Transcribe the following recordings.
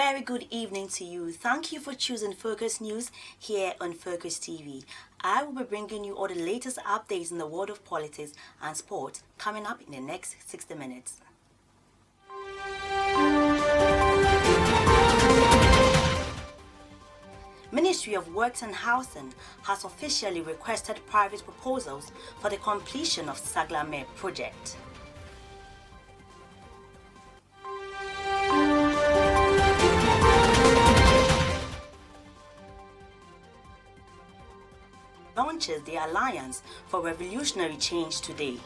very good evening to you. Thank you for choosing Focus News here on Focus TV. I will be bringing you all the latest updates in the world of politics and sport coming up in the next 60 minutes. Ministry of Works and Housing has officially requested private proposals for the completion of Saglame project. Launches the Alliance for Revolutionary Change today.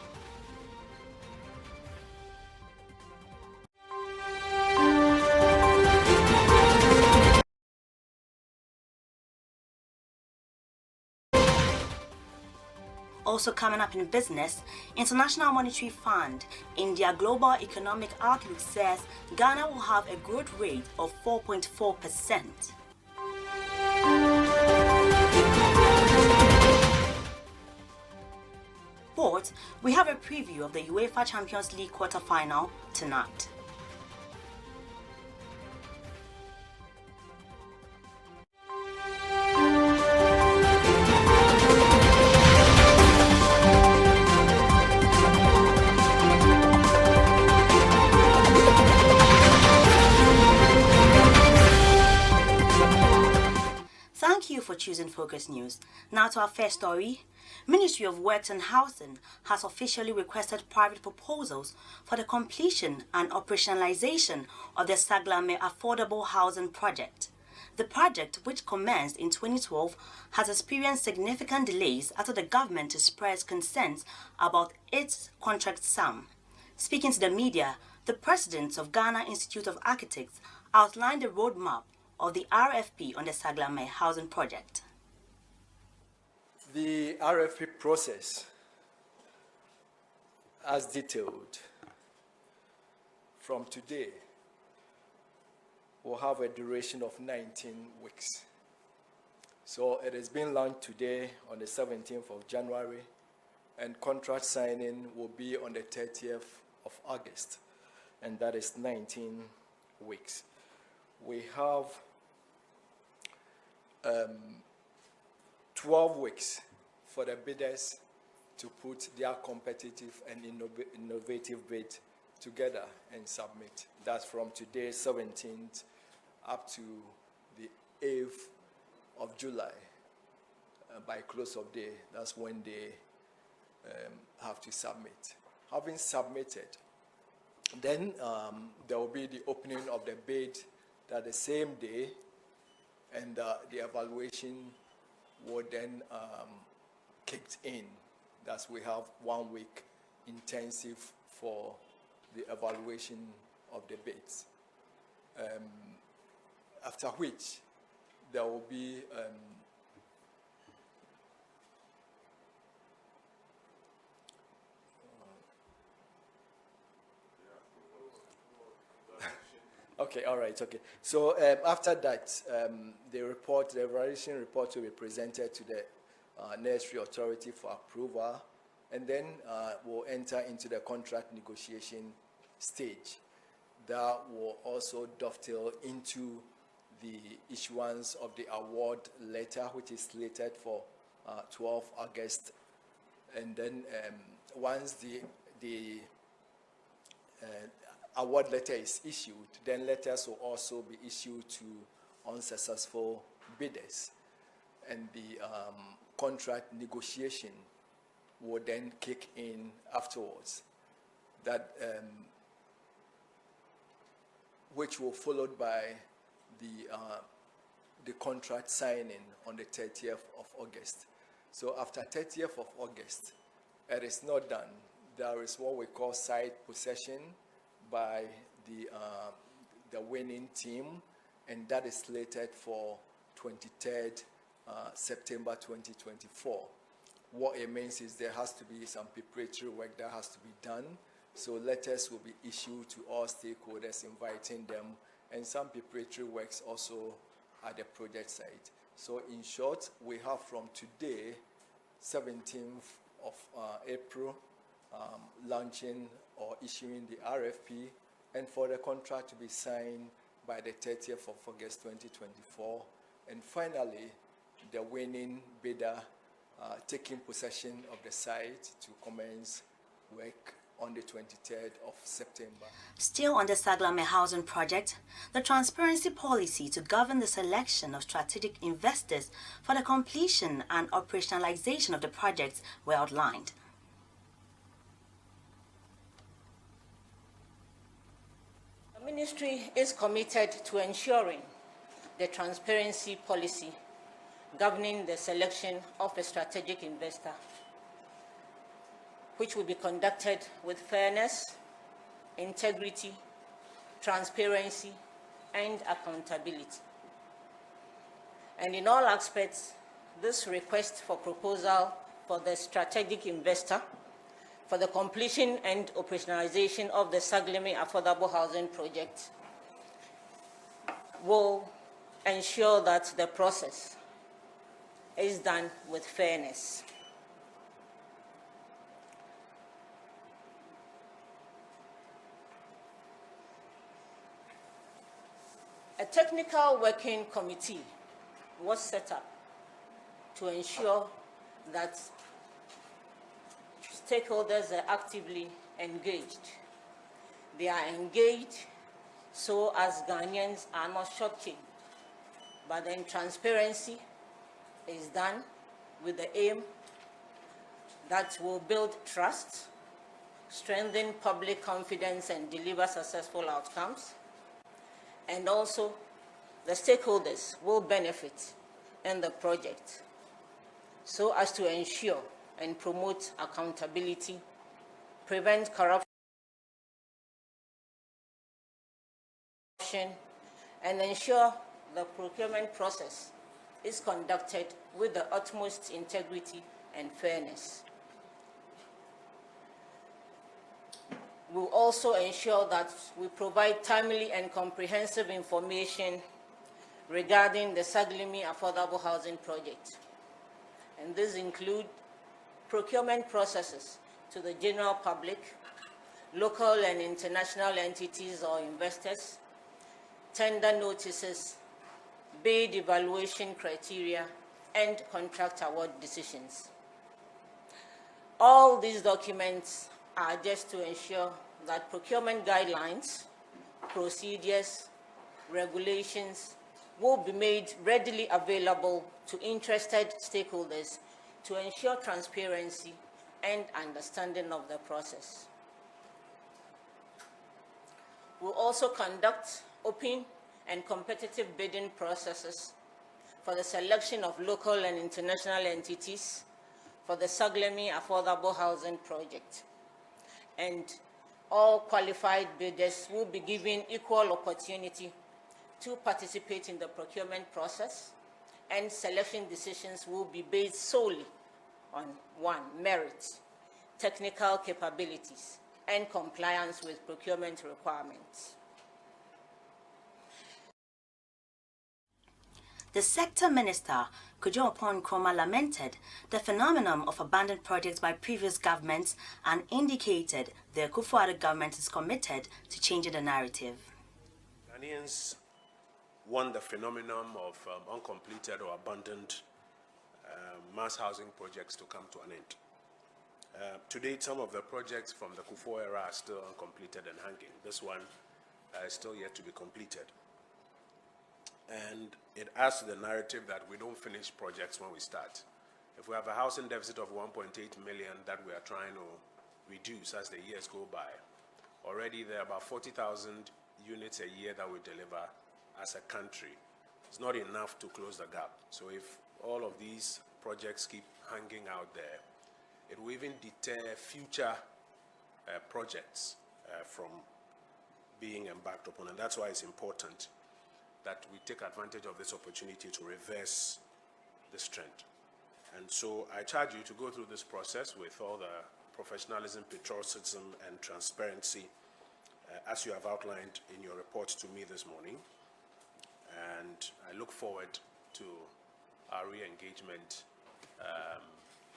Also coming up in business, International Monetary Fund in their Global Economic Outlook says Ghana will have a growth rate of 4.4%. Sport, we have a preview of the UEFA Champions League quarter-final tonight. Thank you for choosing Focus News. Now to our first story. Ministry of Works and Housing has officially requested private proposals for the completion and operationalization of the Saglame Affordable Housing Project. The project, which commenced in 2012, has experienced significant delays after the government expressed concerns about its contract sum. Speaking to the media, the president of Ghana Institute of Architects outlined the roadmap of the RFP on the Saglame housing project. The RFP process, as detailed from today, will have a duration of 19 weeks. So it has been launched today on the 17th of January, and contract signing will be on the 30th of August, and that is 19 weeks. We have 12 weeks for the bidders to put their competitive and innovative bid together and submit. That's from today, 17th, up to the 8th of July. By close of day, that's when they have to submit. Having submitted, then there will be the opening of the bid that the same day, and the evaluation will then kicked in. Thus, we have 1 week intensive for the evaluation of the bids. After which, there will be okay, all right, okay. So after that, the evaluation report will be presented to the Necessary Authority for approval, and then we'll enter into the contract negotiation stage. That will also dovetail into the issuance of the award letter, which is slated for 12 August. And then once the award letter is issued, then letters will also be issued to unsuccessful bidders, and the contract negotiation will then kick in afterwards. That which will followed by the contract signing on the 30th of August. So after 30th of August, it is not done. There is what we call side possession by the winning team, and that is slated for 23rd September 2024. What it means is there has to be some preparatory work that has to be done. So letters will be issued to all stakeholders inviting them, and some preparatory works also at the project site. So in short, we have from today, 17th of April, launching or issuing the RFP, and for the contract to be signed by the 30th of August 2024. And finally, the winning bidder taking possession of the site to commence work on the 23rd of September. Still on the Saglame housing project, the transparency policy to govern the selection of strategic investors for the completion and operationalization of the projects were outlined. The Ministry is committed to ensuring the transparency policy governing the selection of a strategic investor, which will be conducted with fairness, integrity, transparency, and accountability. And in all aspects, this request for proposal for the strategic investor for the completion and operationalization of the Saglame Affordable Housing Project will ensure that the process is done with fairness. A technical working committee was set up to ensure that stakeholders are actively engaged. They are engaged so as Ghanaians are not shortchanged, but then transparency is done with the aim that will build trust, strengthen public confidence, and deliver successful outcomes. And also, the stakeholders will benefit in the project so as to ensure and promote accountability, prevent corruption, and ensure the procurement process is conducted with the utmost integrity and fairness. We'll also ensure that we provide timely and comprehensive information regarding the Saglame Affordable Housing Project. And these include procurement processes to the general public, local and international entities or investors, tender notices, bid evaluation criteria, and contract award decisions. All these documents are just to ensure that procurement guidelines, procedures, regulations will be made readily available to interested stakeholders to ensure transparency and understanding of the process. We'll also conduct open and competitive bidding processes for the selection of local and international entities for the Saglame Affordable Housing Project. And all qualified bidders will be given equal opportunity to participate in the procurement process, and selection decisions will be based solely on one, merit, technical capabilities, and compliance with procurement requirements. The sector minister, Kojo Nkrumah, lamented the phenomenon of abandoned projects by previous governments and indicated the Akufo-Addo government is committed to changing the narrative. Ghanaians want the phenomenon of uncompleted or abandoned mass housing projects to come to an end. To date, some of the projects from the Kufuor era are still uncompleted and hanging. This one is still yet to be completed. And it adds to the narrative that we don't finish projects when we start. If we have a housing deficit of 1.8 million that we are trying to reduce as the years go by, already there are about 40,000 units a year that we deliver as a country. It's not enough to close the gap. So if all of these projects keep hanging out there, it will even deter future projects from being embarked upon. And that's why it's important that we take advantage of this opportunity to reverse this trend. And so I charge you to go through this process with all the professionalism, patriotism, and transparency as you have outlined in your report to me this morning. And I look forward to our re-engagement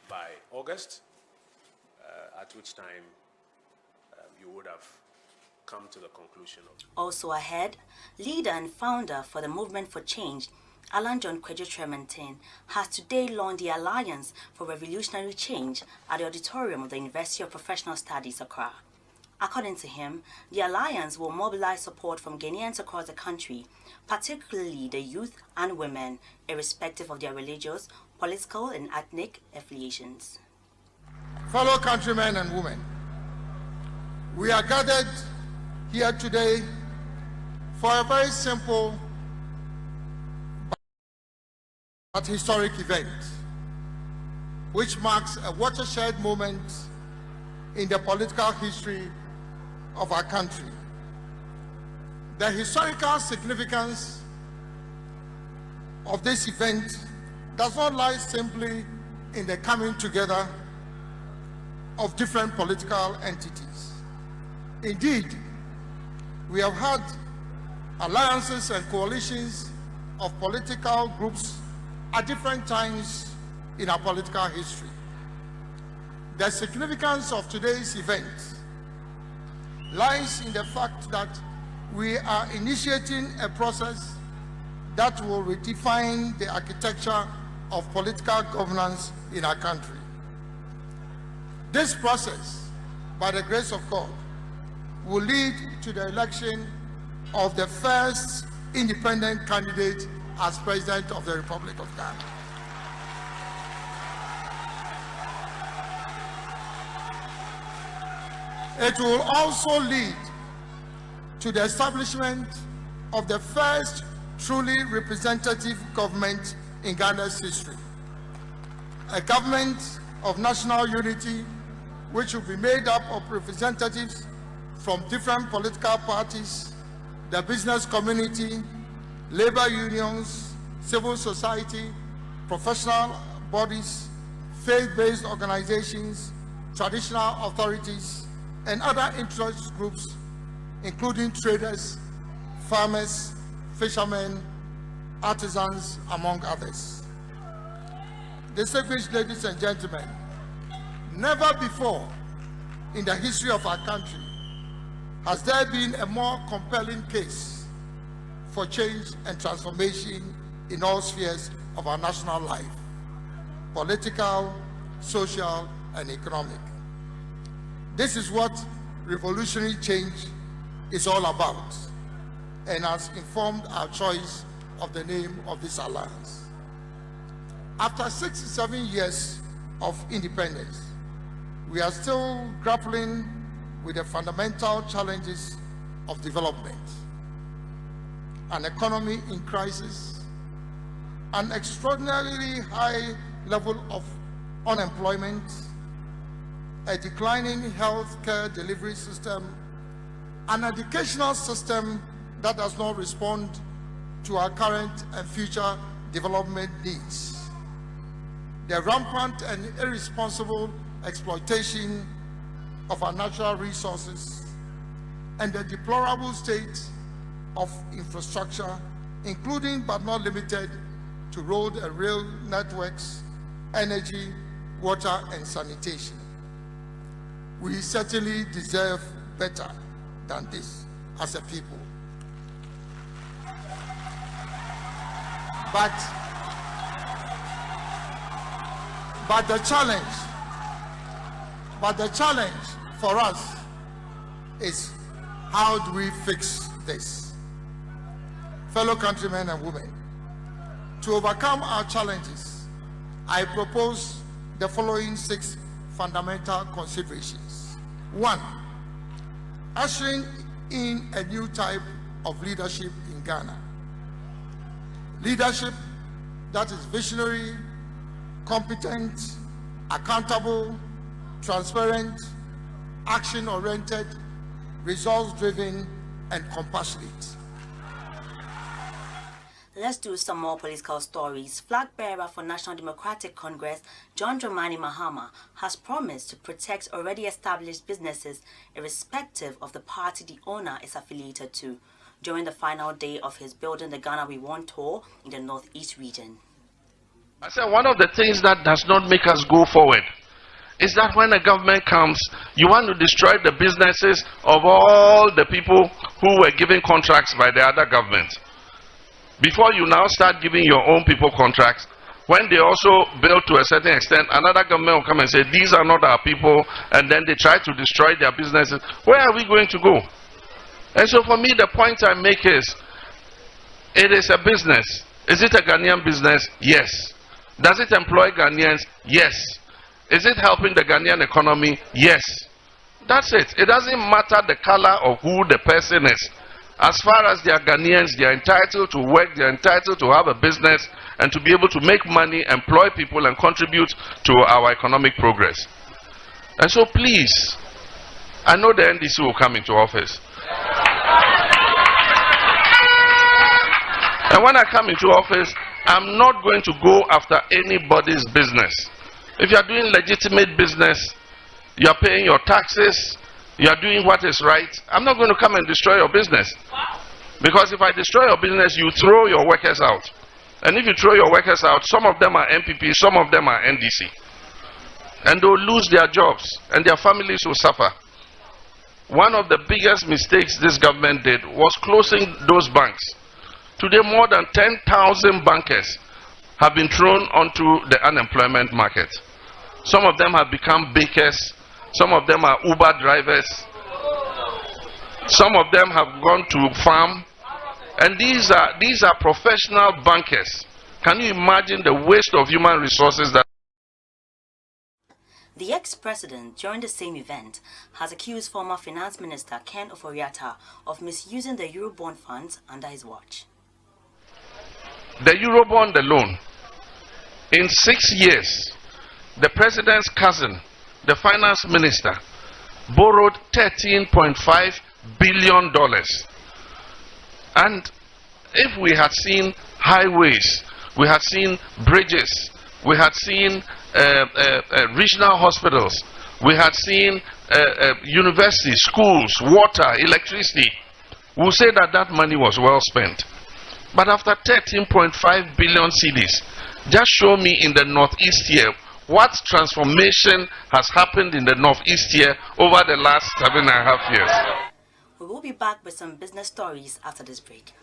by August, at which time you would have come to the conclusion of. Also ahead, leader and founder for the Movement for Change, Alan John Kwadwo Tremantin, has today launched the Alliance for Revolutionary Change at the auditorium of the University of Professional Studies, Accra. According to him, the alliance will mobilize support from Ghanaians across the country, particularly the youth and women, irrespective of their religious, political, and ethnic affiliations. Fellow countrymen and women, we are gathered here today for a very simple but historic event, which marks a watershed moment in the political history of our country. The historical significance of this event does not lie simply in the coming together of different political entities. Indeed, we have had alliances and coalitions of political groups at different times in our political history. The significance of today's event lies in the fact that we are initiating a process that will redefine the architecture of political governance in our country. This process, by the grace of God, will lead to the election of the first independent candidate as President of the Republic of Ghana. It will also lead to the establishment of the first truly representative government in Ghana's history, a government of national unity which will be made up of representatives from different political parties, the business community, labor unions, civil society, professional bodies, faith-based organizations, traditional authorities, and other interest groups, including traders, farmers, fishermen, artisans, among others. Distinguished ladies and gentlemen, never before in the history of our country has there been a more compelling case for change and transformation in all spheres of our national life: political, social, and economic. This is what revolutionary change is all about, and has informed our choice of the name of this alliance. After 67 years of independence, we are still grappling with the fundamental challenges of development: an economy in crisis, an extraordinarily high level of unemployment, a declining healthcare delivery system, an educational system that does not respond to our current and future development needs, the rampant and irresponsible exploitation of our natural resources, and the deplorable state of infrastructure, including but not limited to road and rail networks, energy, water, and sanitation. We certainly deserve better than this as a people. But the challenge for us is, how do we fix this? Fellow countrymen and women, to overcome our challenges, I propose the following 6 fundamental considerations. 1, ushering in a new type of leadership in Ghana. Leadership that is visionary, competent, accountable, transparent, action-oriented, results-driven, and compassionate. Let's do some more political stories. Flag bearer for National Democratic Congress, John Dramani Mahama, has promised to protect already established businesses irrespective of the party the owner is affiliated to, during the final day of his Building the Ghana We Want tour in the Northeast region. I said one of the things that does not make us go forward is that when a government comes, you want to destroy the businesses of all the people who were given contracts by the other governments. Before you now start giving your own people contracts, when they also build to a certain extent, another government will come and say, these are not our people, and then they try to destroy their businesses. Where are we going to go? And so for me, the point I make is, it is a business. Is it a Ghanaian business? Yes. Does it employ Ghanaians? Yes. Is it helping the Ghanaian economy? Yes. That's it. It doesn't matter the color of who the person is. As far as they are Ghanaians, they are entitled to work, they are entitled to have a business and to be able to make money, employ people, and contribute to our economic progress. And so please, I know the NDC will come into office. And when I come into office, I'm not going to go after anybody's business. If you are doing legitimate business, you are paying your taxes, you are doing what is right, I'm not going to come and destroy your business. Because if I destroy your business, you throw your workers out. And if you throw your workers out, some of them are MPP, some of them are NDC. And they'll lose their jobs, and their families will suffer. One of the biggest mistakes this government did was closing those banks. Today, more than 10,000 bankers have been thrown onto the unemployment market. Some of them have become bakers. Some of them are Uber drivers. Some of them have gone to farm. And these are professional bankers. Can you imagine the waste of human resources that... The ex-president, during the same event, has accused former Finance Minister Ken Ofori-Atta of misusing the Eurobond funds under his watch. The Eurobond alone, in 6 years, the president's cousin, the finance minister, borrowed $13.5 billion. And if we had seen highways, we had seen bridges, we had seen regional hospitals, we had seen universities, schools, water, electricity, we'll say that that money was well spent. But after 13.5 billion cedis, just show me in the Northeast here what transformation has happened in the Northeast here over the last 7.5 years. We will be back with some business stories after this break.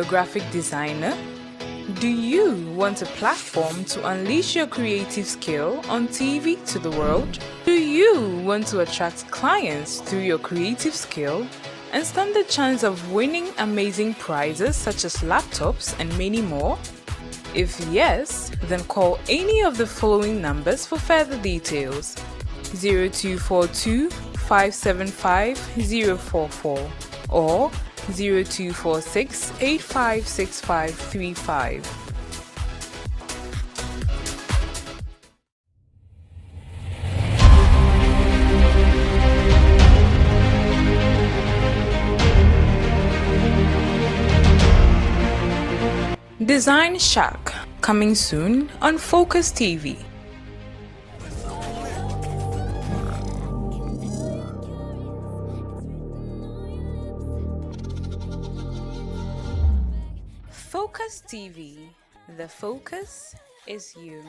Graphic designer? Do you want a platform to unleash your creative skill on TV to the world? Do you want to attract clients through your creative skill and stand the chance of winning amazing prizes such as laptops and many more? If yes, then call any of the following numbers for further details: 0242 575 044 or 0246 856535. Design Shack, coming soon on Focus TV. Focus TV, The focus is you.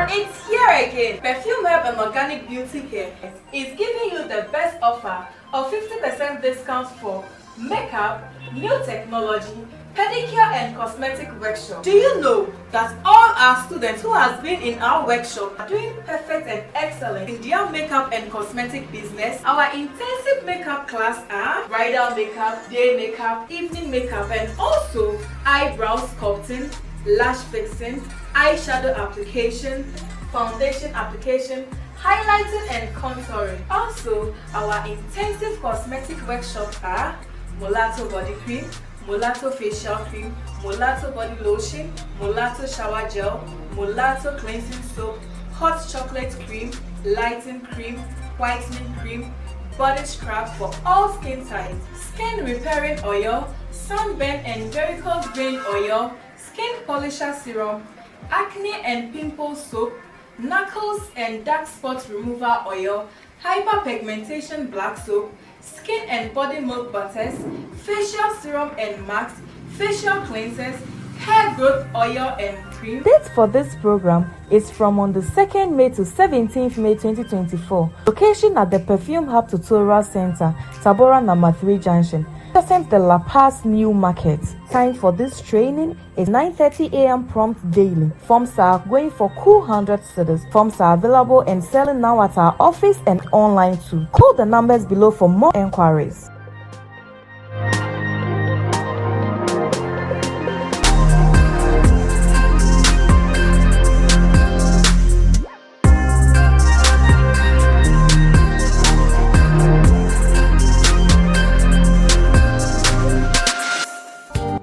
It's here again. Perfume Herb and Organic Beauty Care is giving you the best offer of 50% discount for makeup, new technology, pedicure and cosmetic workshop. Do you know that all our students who has been in our workshop are doing perfect and excellent in their makeup and cosmetic business? Our intensive makeup class are bridal makeup, day makeup, evening makeup, and also eyebrow sculpting, lash fixing, eyeshadow application, foundation application, highlighting and contouring. Also, our intensive cosmetic workshops are mulatto body cream, mulatto facial cream, mulatto body lotion, mulatto shower gel, mulatto cleansing soap, hot chocolate cream, lighting cream, whitening cream, body scrub for all skin types, skin repairing oil, sunburn and varicose vein oil, skin polisher serum, acne and pimple soap, knuckles and dark spot remover oil, hyperpigmentation black soap, skin and body milk butters, facial serum and masks, facial cleansers, hair growth oil and cream. Date for this program is from on the 2nd May to 17th May 2024. Location at the Perfume Hub Tutorial Center, Tabora number 3 Junction, adjacent the La Paz New Market. Time for this training is 9:30 a.m. prompt daily. Forms are going for cool 100 cedis. Forms are available and selling now at our office and online too. Call the numbers below for more enquiries.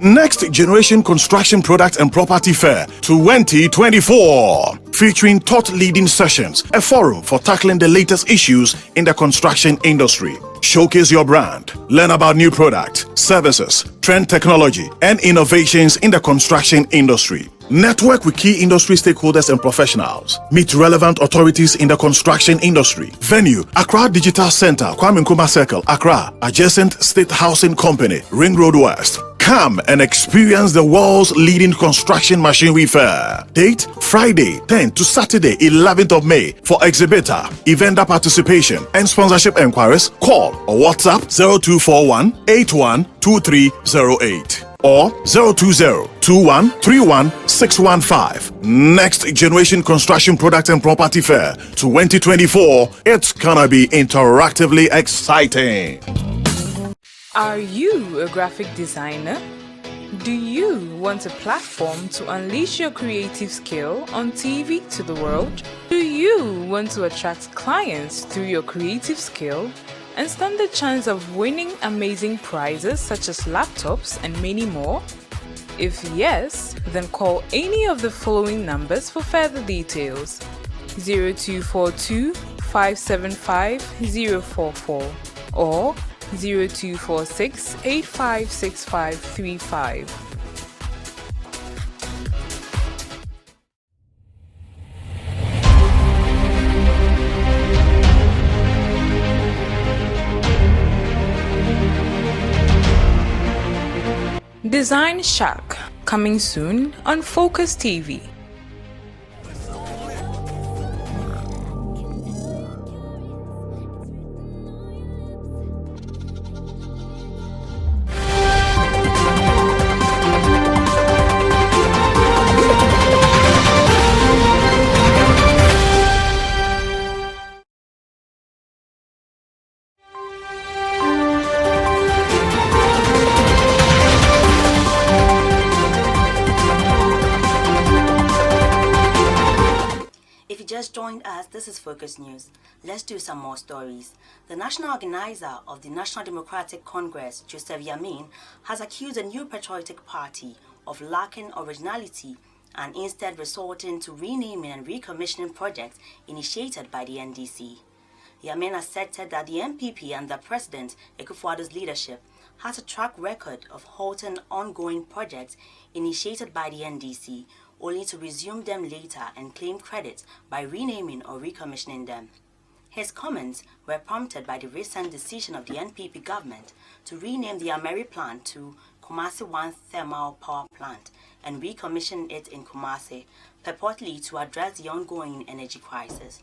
Next Generation Construction Product and Property Fair 2024, featuring thought-leading sessions, a forum for tackling the latest issues in the construction industry. Showcase your brand, learn about new products, services, trend technology, and innovations in the construction industry. Network with key industry stakeholders and professionals. Meet relevant authorities in the construction industry. Venue, Accra Digital Center, Kwame Nkrumah Circle, Accra, adjacent State Housing Company, Ring Road West. Come and experience the world's leading construction machinery fair. Date, Friday 10th to Saturday 11th of May. For exhibitor, eventer participation, and sponsorship enquiries, call or WhatsApp 0241 812308 or 020-2131-615. Next Generation Construction Product and Property Fair 2024. It's gonna be interactively exciting. Are you a graphic designer? Do you want a platform to unleash your creative skill on TV to the world? Do you want to attract clients through your creative skill and stand the chance of winning amazing prizes such as laptops and many more? If yes, then call any of the following numbers for further details: 0242 575 044 or 0246 856535. Design Shack, coming soon on Focus TV. Joined us, this is Focus News. Let's do some more stories. The national organizer of the National Democratic Congress, Joseph Yamin, has accused the New Patriotic Party of lacking originality and instead resorting to renaming and recommissioning projects initiated by the NDC. Yamin asserted that the NPP under President Akufo-Addo's leadership has a track record of halting ongoing projects initiated by the NDC only to resume them later and claim credit by renaming or recommissioning them. His comments were prompted by the recent decision of the NPP government to rename the Ameri plant to Kumasi 1 Thermal Power Plant and recommission it in Kumasi, purportedly to address the ongoing energy crisis.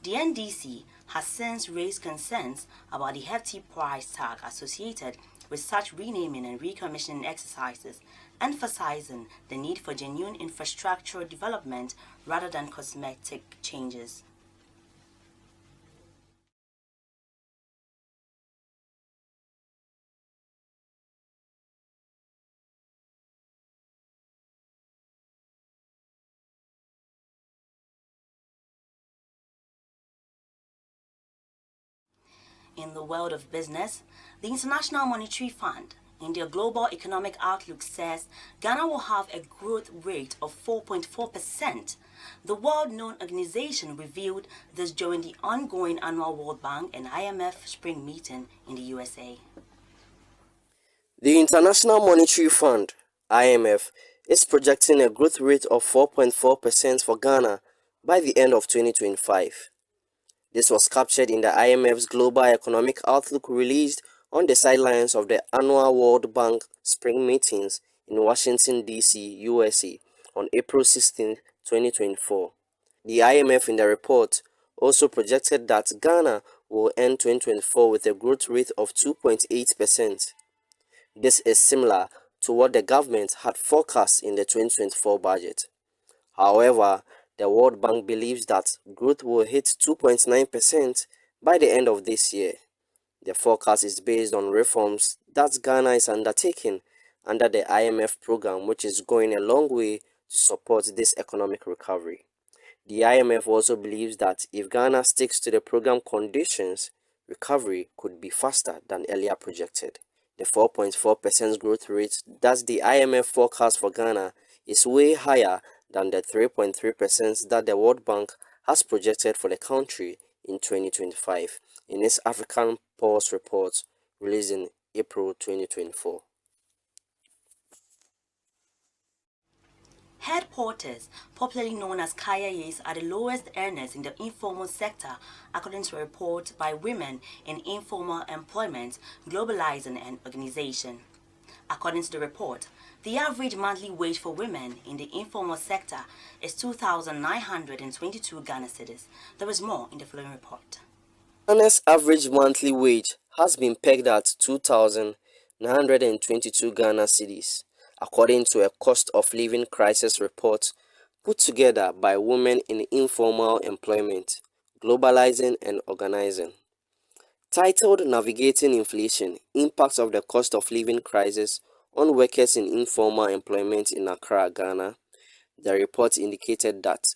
The NDC has since raised concerns about the hefty price tag associated with such renaming and recommissioning exercises, emphasizing the need for genuine infrastructural development rather than cosmetic changes. In the world of business, the International Monetary Fund in their Global Economic Outlook says Ghana will have a growth rate of 4.4%. The world-known organization revealed this during the ongoing annual World Bank and IMF spring meeting in the USA. The International Monetary Fund, IMF, is projecting a growth rate of 4.4% for Ghana by the end of 2025. This was captured in the IMF's Global Economic Outlook released on the sidelines of the annual World Bank spring meetings in Washington, D.C., USA on April 16, 2024. The IMF in the report also projected that Ghana will end 2024 with a growth rate of 2.8%. This is similar to what the government had forecast in the 2024 budget. However, the World Bank believes that growth will hit 2.9% by the end of this year. The forecast is based on reforms that Ghana is undertaking under the IMF program, which is going a long way to support this economic recovery. The IMF also believes that if Ghana sticks to the program conditions, recovery could be faster than earlier projected. The 4.4% growth rate that the IMF forecast for Ghana is way higher than the 3.3% that the World Bank has projected for the country in 2025 in its African Pulse report released in April 2024. Head porters, popularly known as kayayes, are the lowest earners in the informal sector, according to a report by Women in Informal Employment, Globalizing and Organization. According to the report, the average monthly wage for women in the informal sector is 2,922 Ghana cedis. There is more in the following report. Ghana's average monthly wage has been pegged at 2,922 Ghana cedis, according to a cost of living crisis report put together by Women in Informal Employment, Globalizing and Organizing. Titled Navigating Inflation, Impacts of the Cost of Living Crisis on Workers in Informal Employment in Accra, Ghana, the report indicated that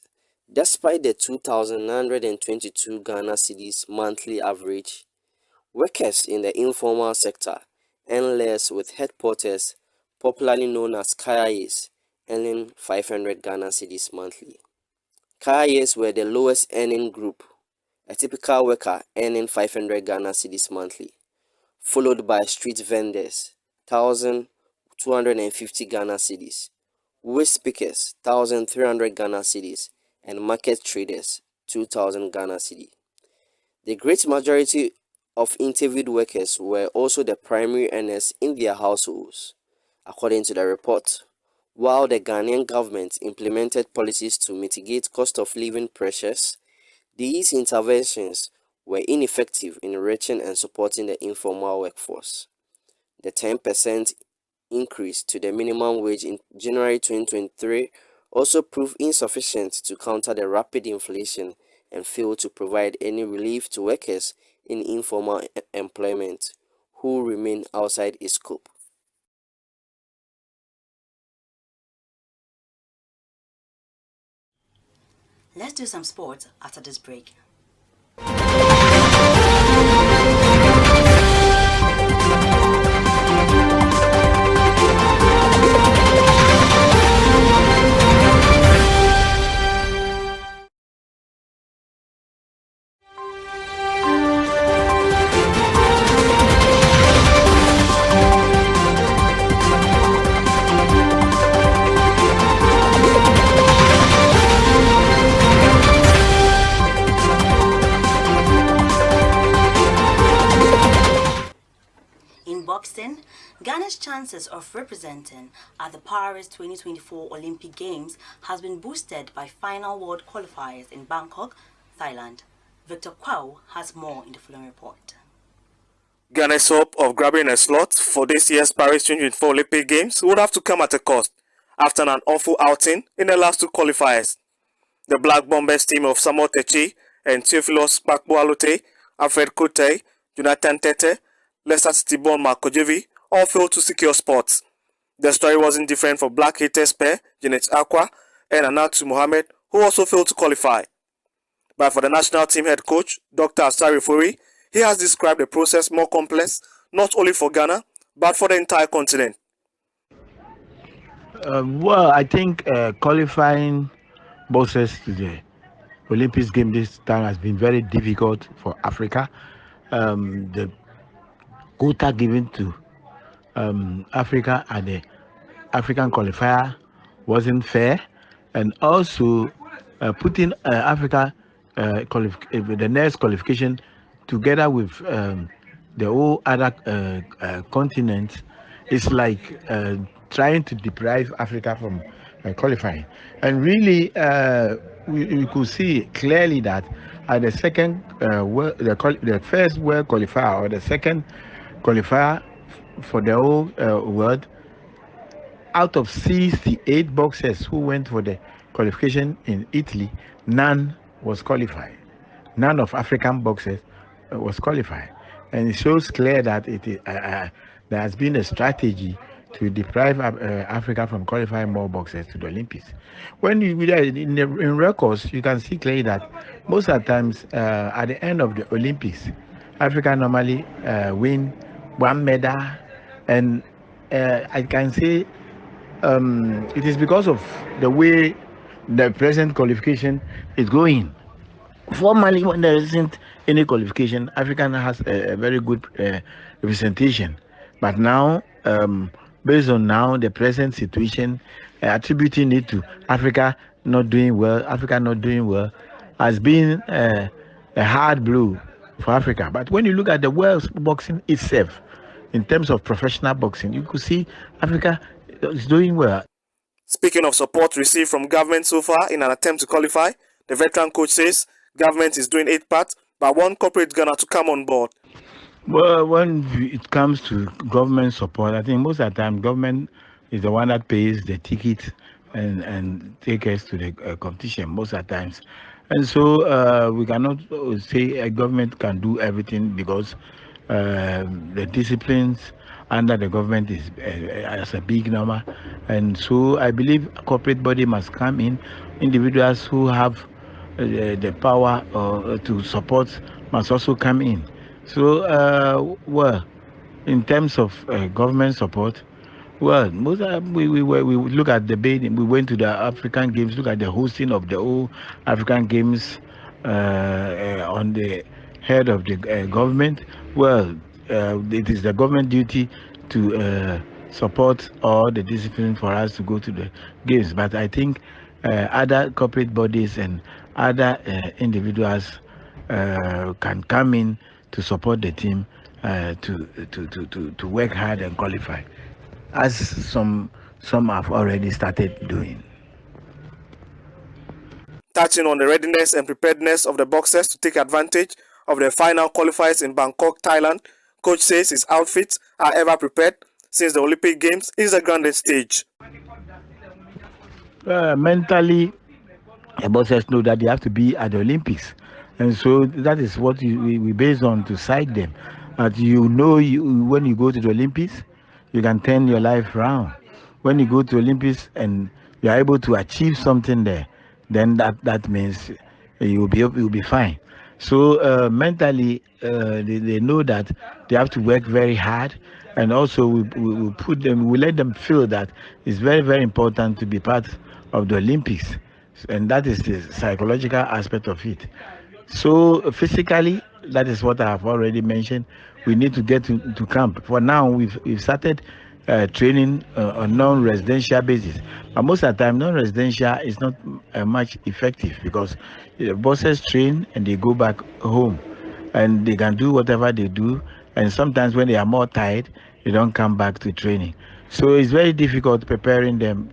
despite the 2,922 Ghana cedis monthly average, workers in the informal sector earn less, with head porters, popularly known as kayayes, earning 500 Ghana cedis monthly. Kayayes were the lowest earning group, a typical worker earning 500 Ghana cedis monthly, followed by street vendors, 1,250 Ghana cedis, waste pickers, 1,300 Ghana cedis, and market traders, 2,000 Ghana cedi. The great majority of interviewed workers were also the primary earners in their households, according to the report. While the Ghanaian government implemented policies to mitigate cost of living pressures, these interventions were ineffective in reaching and supporting the informal workforce. The 10% increase to the minimum wage in January 2023 also proved insufficient to counter the rapid inflation and failed to provide any relief to workers in informal employment who remain outside its scope. Let's do some sports after this break. chances of representing at the Paris 2024 Olympic Games has been boosted by final world qualifiers in Bangkok, Thailand. Victor Kwao has more in the following report. Ghana's hope of grabbing a slot for this year's Paris 2024 Olympic Games would have to come at a cost after an awful outing in the last two qualifiers. The Black Bombers team of Samuel Techi and Theophilus Bakboalote, Alfred Kote, Jonathan Tete, Leicester City born Markojevi all failed to secure spots. The story wasn't different for Black Haters pair Janet Aqua and Anatu Mohammed, who also failed to qualify. But for the national team head coach, Dr. Asari Furi, he has described the process more complex, not only for Ghana, but for the entire continent. Well, I think qualifying boxers to the Olympics game this time has been very difficult for Africa. The quota given to Africa at the African qualifier wasn't fair, and also putting Africa the next qualification together with the whole other continents is like trying to deprive Africa from qualifying. And really, we could see clearly that at the second, the first world qualifier or the second qualifier for the whole world, out of 68 boxers who went for the qualification in Italy, none was qualified. None of African boxers was qualified. And it shows clear that there has been a strategy to deprive Africa from qualifying more boxers to the Olympics. When you in records, you can see clearly that most of the times at the end of the Olympics, Africa normally win one medal, and I can say it is because of the way the present qualification is going. Formally, when there isn't any qualification, Africa has a very good representation. But now, based on now the present situation, attributing it to Africa not doing well, has been a hard blow for Africa. But when you look at the world boxing itself, in terms of professional boxing, you could see Africa is doing well. Speaking of support received from government so far in an attempt to qualify, the veteran coach says government is doing its part, but one corporate Ghana to come on board. Well, when it comes to government support, I think most of the time government is the one that pays the ticket and take us to the competition most of the times. And so we cannot say a government can do everything because the disciplines under the government is as a big number. And so I believe a corporate body must come in. Individuals who have the power to support must also come in. So, well, in terms of government support, well, most we look at the bid. We went to the African Games, look at the hosting of the whole African Games on the head of the government. Well, it is the government duty to support all the discipline for us to go to the games. But I think other corporate bodies and other individuals can come in to support the team to work hard and qualify, as some have already started doing. Touching on the readiness and preparedness of the boxers to take advantage of the final qualifiers in Bangkok, Thailand, coach says his outfits are ever prepared since the Olympic Games is the grandest stage. Mentally, the boxers know that they have to be at the Olympics, and so that is what we base on to side them. But you know, when you go to the Olympics, you can turn your life around. When you go to Olympics and you are able to achieve something there, then that means you'll be fine. So mentally, they know that they have to work very hard, and also we let them feel that it's very, very important to be part of the Olympics, and that is the psychological aspect of it. So physically, that is what I have already mentioned. We need to get to camp. For now, we've started training on non-residential basis, but most of the time non-residential is not much effective because the bosses train and they go back home and they can do whatever they do, and sometimes when they are more tired, they don't come back to training. So it's very difficult preparing them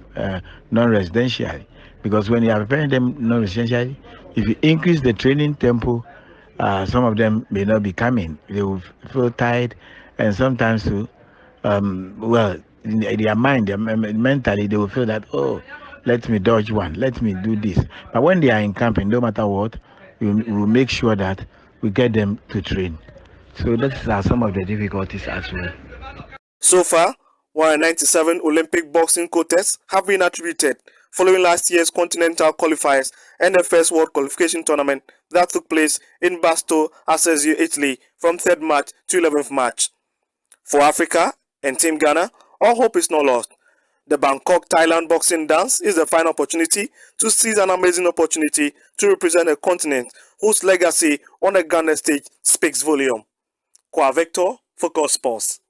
non-residentially, because when you are preparing them non-residentially, if you increase the training tempo, some of them may not be coming. They will feel tired, and sometimes too, well, in their mind, mentally, they will feel that, oh, let me dodge one, let me do this. But when they are in camping, no matter what, we will make sure that we get them to train. So those are some of the difficulties as well. So far, 197 Olympic boxing quotas have been attributed following last year's continental qualifiers and the first World Qualification Tournament that took place in Basto, Assisi, Italy from 3rd March to 11th March. For Africa and Team Ghana, all hope is not lost. The Bangkok, Thailand boxing dance is the final opportunity to seize an amazing opportunity to represent a continent whose legacy on the Ghana stage speaks volume. Kwa Victor for Sports.